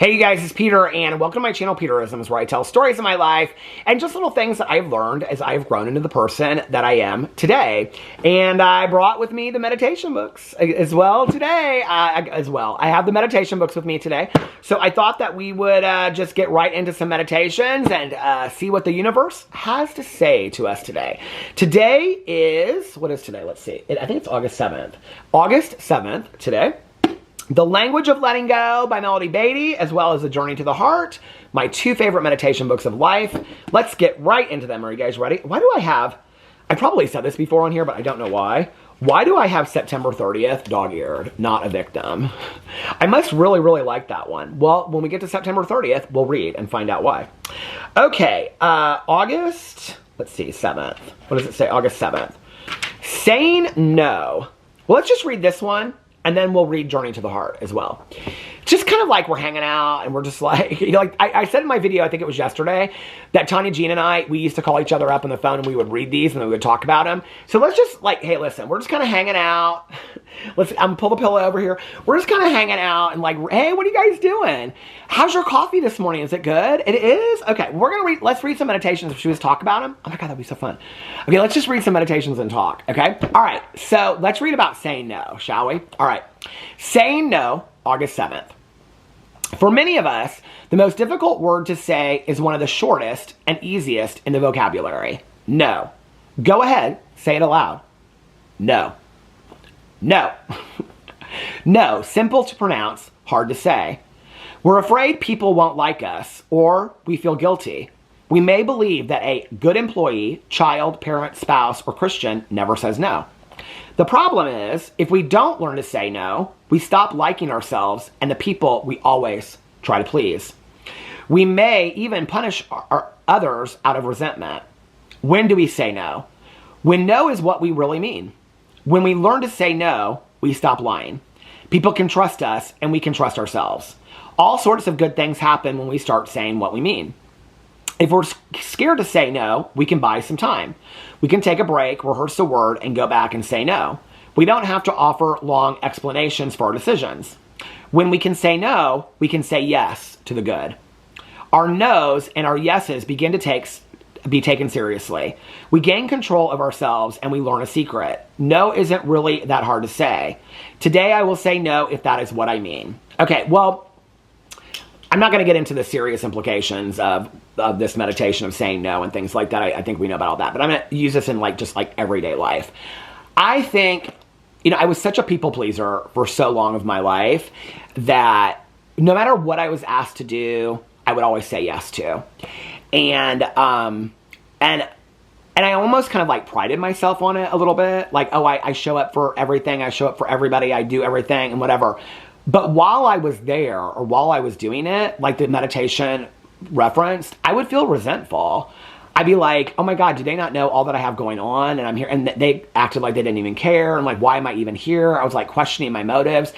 Hey you guys, it's Peter, and welcome to my channel, Peterisms, where I tell stories of my life and just little things that I've learned as I've grown into the person that I am today. And I brought with me the meditation books as well today. I have the meditation books with me today. So I thought that we would just get right into some meditations and see what the universe has to say to us today. Today is, what is today? Let's see. I think it's August 7th. August 7th today. The Language of Letting Go by Melody Beatty, as well as The Journey to the Heart, my two favorite meditation books of life. Let's get right into them. Are you guys ready? Why do I probably said this before on here, but I don't know why. Why do I have September 30th dog-eared, not a victim? I must really, really like that one. Well, when we get to September 30th, we'll read and find out why. Okay, August, let's see, 7th. What does it say? August 7th. Saying no. Well, let's just read this one. And then we'll read Journey to the Heart as well. Just kind of like we're hanging out and we're just like, you know, like I said in my video, I think it was yesterday, that Tanya Jean and I, we used to call each other up on the phone and we would read these and then we would talk about them. So let's just like, hey, listen, we're just kind of hanging out. I'm pull the pillow over here. We're just kind of hanging out and like, hey, what are you guys doing? How's your coffee this morning? Is it good? It is? Okay, let's read some meditations. Should we just talk about them? Oh my God, that'd be so fun. Okay, let's just read some meditations and talk, okay? All right, so let's read about saying no, shall we? All right, saying no, August 7th. For many of us, the most difficult word to say is one of the shortest and easiest in the vocabulary. No. Go ahead, say it aloud. No. No. No, simple to pronounce, hard to say. We're afraid people won't like us, or we feel guilty. We may believe that a good employee, child, parent, spouse, or Christian never says no. The problem is, if we don't learn to say no, we stop liking ourselves and the people we always try to please. We may even punish others out of resentment. When do we say no? When no is what we really mean. When we learn to say no, we stop lying. People can trust us and we can trust ourselves. All sorts of good things happen when we start saying what we mean. If we're scared to say no, we can buy some time. We can take a break, rehearse the word, and go back and say no. We don't have to offer long explanations for our decisions. When we can say no, we can say yes to the good. Our no's and our yeses begin to be taken seriously. We gain control of ourselves and we learn a secret. No isn't really that hard to say. Today I will say no if that is what I mean. Okay, well, I'm not going to get into the serious implications of this meditation of saying no and things like that. I think we know about all that. But I'm going to use this in just everyday life. I think, I was such a people pleaser for so long of my life that no matter what I was asked to do, I would always say yes to. And I almost kind of prided myself on it a little bit. I show up for everything. I show up for everybody. I do everything and whatever. But while I was there, or while I was doing it, like the meditation referenced, I would feel resentful. I'd be like, oh my God, do they not know all that I have going on? And I'm here, and they acted like they didn't even care. And why am I even here? I was questioning my motives.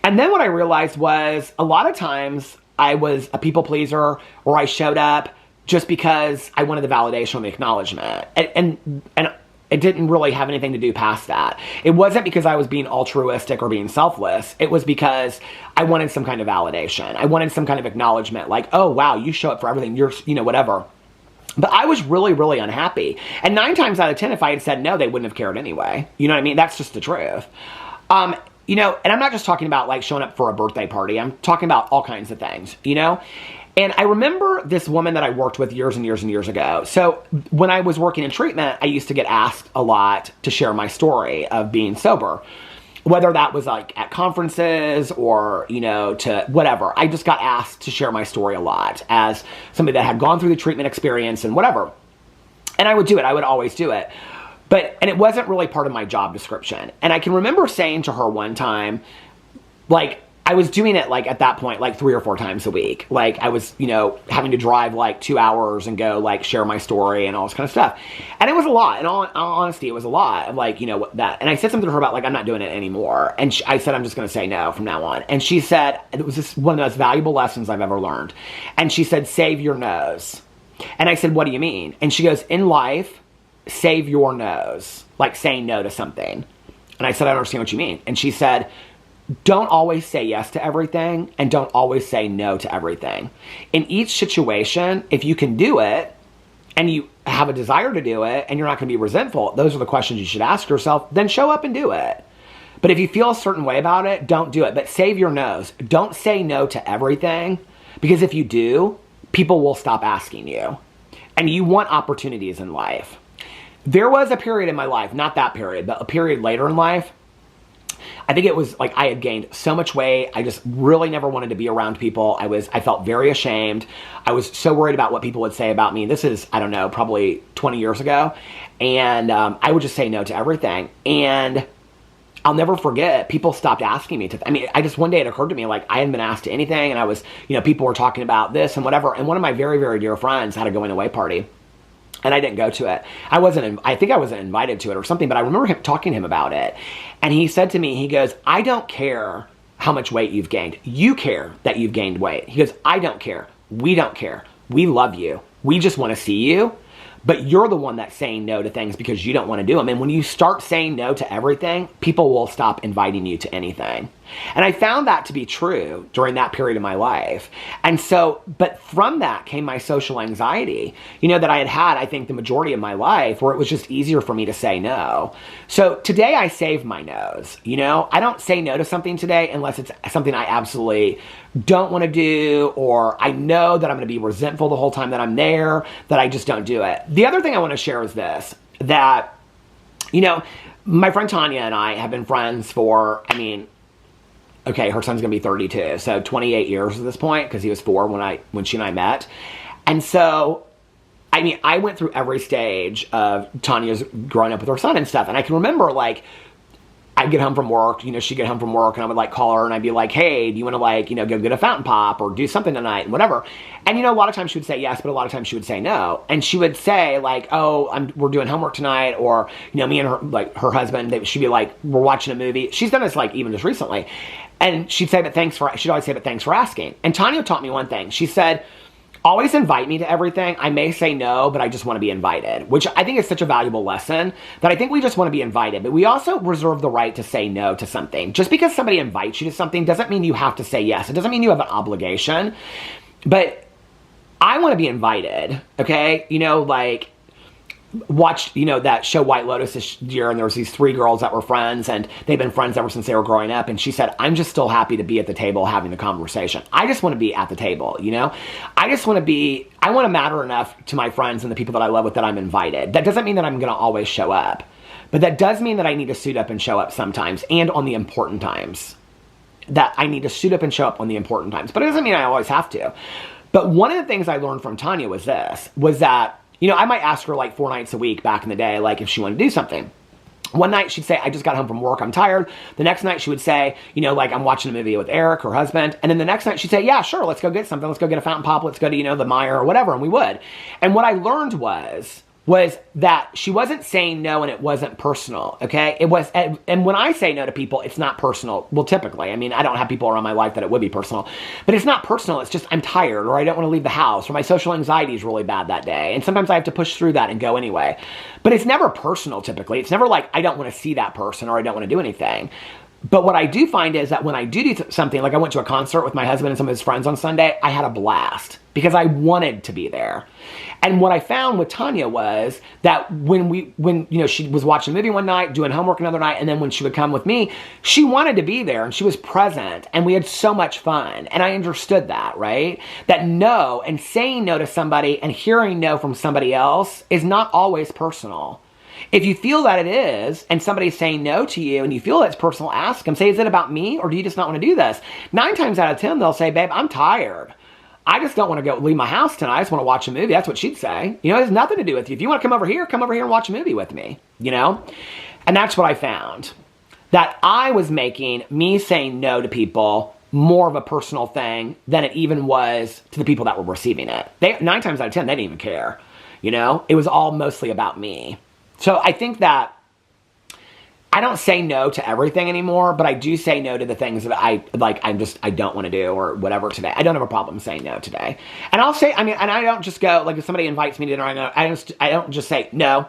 And then what I realized was a lot of times I was a people pleaser, or I showed up just because I wanted the validation or the acknowledgement. And it didn't really have anything to do past that. It wasn't because I was being altruistic or being selfless. It was because I wanted some kind of validation. I wanted some kind of acknowledgement, oh, wow, you show up for everything. You're, whatever. But I was really, really unhappy. And 9 times out of 10, if I had said no, they wouldn't have cared anyway. You know what I mean? That's just the truth. And I'm not just talking about showing up for a birthday party. I'm talking about all kinds of things, And I remember this woman that I worked with years and years and years ago. So when I was working in treatment, I used to get asked a lot to share my story of being sober. Whether that was at conferences or, to whatever. I just got asked to share my story a lot as somebody that had gone through the treatment experience and whatever. And I would do it. I would always do it. And it wasn't really part of my job description. And I can remember saying to her one time, I was doing it at that point 3 or 4 times a week. I was, having to drive 2 hours and go share my story and all this kind of stuff. And it was a lot. In all honesty, it was a lot of that. And I said something to her about I'm not doing it anymore. And I said, I'm just going to say no from now on. And she said, it was just one of the most valuable lessons I've ever learned. And she said, save your no's. And I said, what do you mean? And she goes, in life, save your no's. Saying no to something. And I said, I don't understand what you mean. And she said, don't always say yes to everything and don't always say no to everything. In each situation, if you can do it and you have a desire to do it and you're not going to be resentful, those are the questions you should ask yourself, then show up and do it. But if you feel a certain way about it, don't do it. But save your no's. Don't say no to everything, because if you do, people will stop asking you. And you want opportunities in life. There was a period in my life, not that period, but a period later in life, I think it was like I had gained so much weight. I just really never wanted to be around people. I felt very ashamed. I was so worried about what people would say about me. This is, I don't know, probably 20 years ago. And I would just say no to everything. And I'll never forget, people stopped asking me one day it occurred to me, like, I hadn't been asked to anything, and I was, people were talking about this and whatever, and one of my very, very dear friends had a going away party, and I didn't go to it. I think I wasn't invited to it or something, but I remember talking to him about it, and he said to me, he goes, I don't care how much weight you've gained. You care that you've gained weight. He goes, I don't care. We don't care. We love you. We just want to see you. But you're the one that's saying no to things because you don't want to do them. And when you start saying no to everything, people will stop inviting you to anything. And I found that to be true during that period of my life. And so, but from that came my social anxiety, that I had, I think, the majority of my life, where it was just easier for me to say no. So today I save my no's, I don't say no to something today unless it's something I absolutely don't want to do, or I know that I'm going to be resentful the whole time that I'm there, that I just don't do it. The other thing I want to share is this, that, my friend Tanya and I have been friends for, okay, her son's going to be 32, so 28 years at this point, because he was 4 when she and I met. And so, I went through every stage of Tanya's growing up with her son and stuff, and I can remember, like, I'd get home from work, she'd get home from work, and I would, call her, and I'd be like, hey, do you want to, go get a fountain pop, or do something tonight, and whatever. And, a lot of times she would say yes, but a lot of times she would say no. And she would say, we're doing homework tonight, or, me and her, her husband, she'd be like, we're watching a movie. She's done this, even just recently. And she'd always say, but thanks for asking. And Tanya taught me one thing. She said, always invite me to everything. I may say no, but I just want to be invited, which I think is such a valuable lesson, that I think we just want to be invited, but we also reserve the right to say no to something. Just because somebody invites you to something doesn't mean you have to say yes. It doesn't mean you have an obligation, but I want to be invited, okay? Watched, that show White Lotus this year, and there was these 3 girls that were friends, and they've been friends ever since they were growing up, and she said, I'm just still happy to be at the table having the conversation. I just want to be at the table, I want to matter enough to my friends and the people that I love with that I'm invited. That doesn't mean that I'm going to always show up, but that does mean that I need to suit up and show up sometimes, and on the important times. That I need to suit up and show up on the important times, but it doesn't mean I always have to. But one of the things I learned from Tanya was that I might ask her 4 nights a week back in the day, if she wanted to do something. One night she'd say, I just got home from work, I'm tired. The next night she would say, I'm watching a movie with Eric, her husband. And then the next night she'd say, yeah, sure, let's go get something. Let's go get a fountain pop. Let's go to, the Meijer or whatever. And we would. And what I learned was that she wasn't saying no and it wasn't personal, okay? It was, and when I say no to people, it's not personal. Well, typically, I don't have people around my life that it would be personal, but it's not personal. It's just, I'm tired, or I don't want to leave the house, or my social anxiety is really bad that day. And sometimes I have to push through that and go anyway. But it's never personal, typically. It's never like, I don't want to see that person, or I don't want to do anything. But what I do find is that when I do something, like I went to a concert with my husband and some of his friends on Sunday, I had a blast because I wanted to be there. And what I found with Tanya was that when she was watching a movie one night, doing homework another night, and then when she would come with me, she wanted to be there and she was present and we had so much fun. And I understood that, right? That no, and saying no to somebody and hearing no from somebody else is not always personal. If you feel that it is, and somebody's saying no to you, and you feel it's personal, ask them. Say, is it about me, or do you just not want to do this? 9 times out of 10, they'll say, babe, I'm tired. I just don't want to leave my house tonight. I just want to watch a movie. That's what she'd say. It has nothing to do with you. If you want to come over here and watch a movie with me, And that's what I found. That I was making me saying no to people more of a personal thing than it even was to the people that were receiving it. 9 times out of 10, they didn't even care. It was all mostly about me. So I think that I don't say no to everything anymore, but I do say no to the things that I don't want to do or whatever today. I don't have a problem saying no today. And I'll say, and I don't just go, if somebody invites me to dinner, I don't just say no.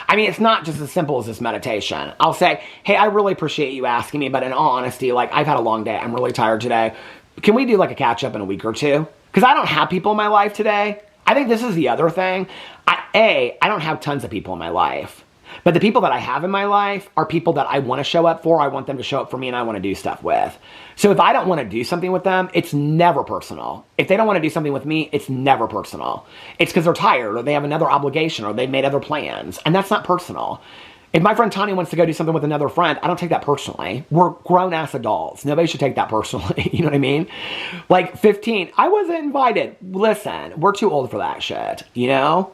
I mean, it's not just as simple as this meditation. I'll say, hey, I really appreciate you asking me, but in all honesty, like, I've had a long day. I'm really tired today. Can we do like a catch up in a week or two? Because I don't have people in my life today. I think this is the other thing. I don't have tons of people in my life. But the people that I have in my life are people that I want to show up for. I want them to show up for me and I want to do stuff with. So if I don't want to do something with them, it's never personal. If they don't want to do something with me, it's never personal. It's because they're tired or they have another obligation or they've made other plans. And that's not personal. If my friend Tanya wants to go do something with another friend, I don't take that personally. We're grown-ass adults. Nobody should take that personally. You know what I mean? Like 15, I wasn't invited. Listen, we're too old for that shit, you know?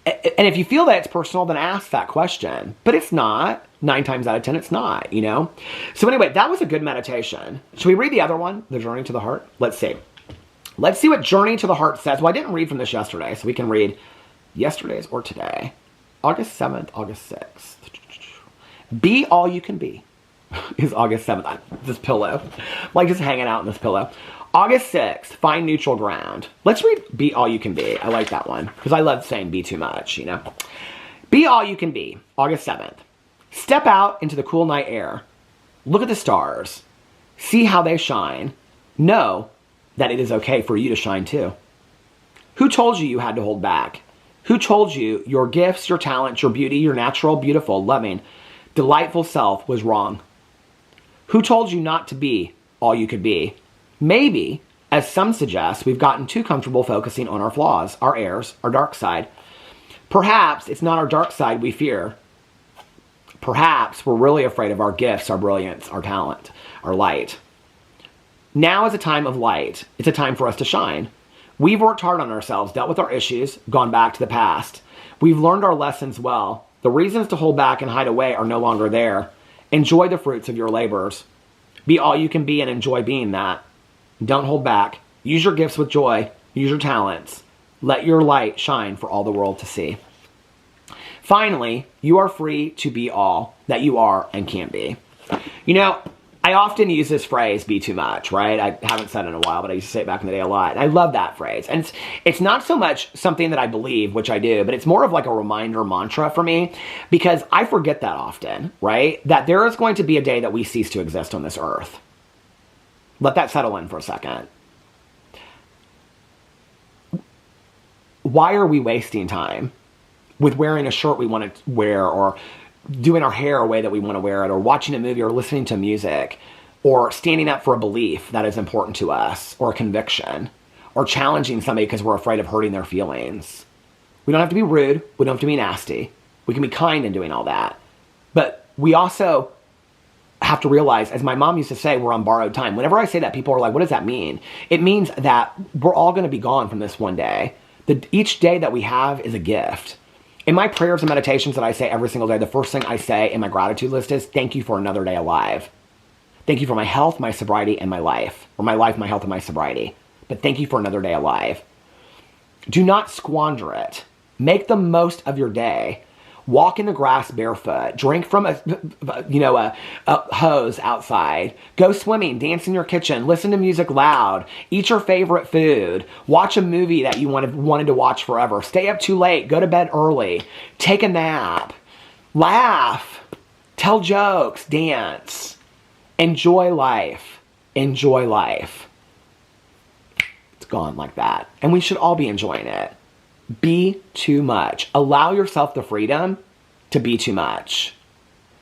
And if you feel that it's personal, then ask that question. But it's not. 9 times out of 10, it's not, you know? So anyway, that was a good meditation. Should we read the other one? The Journey to the Heart? Let's see. Let's see what Journey to the Heart says. Well, I didn't read from this yesterday, so we can read yesterday's or today. August 7th, August 6th. Be all you can be is August 7th. This pillow. Like just hanging out in this pillow. August 6th, find neutral ground. Let's read Be All You Can Be. I like that one because I love saying be too much, you know. Be all you can be, August 7th. Step out into the cool night air. Look at the stars. See how they shine. Know that it is okay for you to shine too. Who told you you had to hold back? Who told you your gifts, your talents, your beauty, your natural, beautiful, loving, delightful self was wrong? Who told you not to be all you could be? Maybe, as some suggest, we've gotten too comfortable focusing on our flaws, our errors, our dark side. Perhaps it's not our dark side we fear. Perhaps we're really afraid of our gifts, our brilliance, our talent, our light. Now is a time of light. It's a time for us to shine. We've worked hard on ourselves, dealt with our issues, gone back to the past. We've learned our lessons well. The reasons to hold back and hide away are no longer there. Enjoy the fruits of your labors. Be all you can be and enjoy being that. Don't hold back. Use your gifts with joy. Use your talents. Let your light shine for all the world to see. Finally, you are free to be all that you are and can be. You know, I often use this phrase, be too much, right? I haven't said it in a while, but I used to say it back in the day a lot. And I love that phrase. And it's not so much something that I believe, which I do, but it's more of like a reminder mantra for me because I forget that often, right? That there is going to be a day that we cease to exist on this earth. Let that settle in for a second. Why are we wasting time with wearing a shirt we want to wear or doing our hair a way that we want to wear it or watching a movie or listening to music or standing up for a belief that is important to us or a conviction or challenging somebody because we're afraid of hurting their feelings? We don't have to be rude. We don't have to be nasty. We can be kind in doing all that. But we also have to realize, as my mom used to say, we're on borrowed time. Whenever I say that, people are like, what does that mean? It means that we're all going to be gone from this one day. Each day that we have is a gift. In my prayers and meditations that I say every single day, the first thing I say in my gratitude list is, thank you for another day alive. Thank you for my health, my sobriety, and my life. Or my life, my health, and my sobriety. But thank you for another day alive. Do not squander it. Make the most of your day. Walk in the grass barefoot. Drink from a hose outside. Go swimming. Dance in your kitchen. Listen to music loud. Eat your favorite food. Watch a movie that you wanted to watch forever. Stay up too late. Go to bed early. Take a nap. Laugh. Tell jokes. Dance. Enjoy life. Enjoy life. It's gone like that. And we should all be enjoying it. Be too much. Allow yourself the freedom to be too much.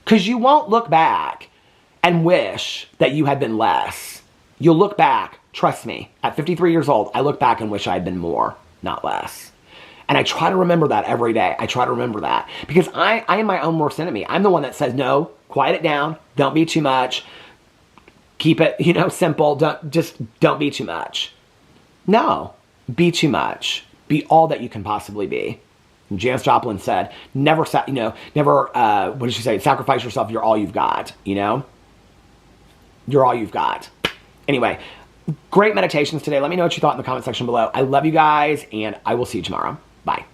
Because you won't look back and wish that you had been less. You'll look back, trust me, at 53 years old, I look back and wish I had been more, not less. And I try to remember that every day. I try to remember that. Because I am my own worst enemy. I'm the one that says, no, quiet it down. Don't be too much. Keep it, simple. Don't be too much. No, be too much. Be all that you can possibly be. And Janis Joplin said, never, what did she say? Sacrifice yourself. You're all you've got, You're all you've got. Anyway, great meditations today. Let me know what you thought in the comment section below. I love you guys, and I will see you tomorrow. Bye.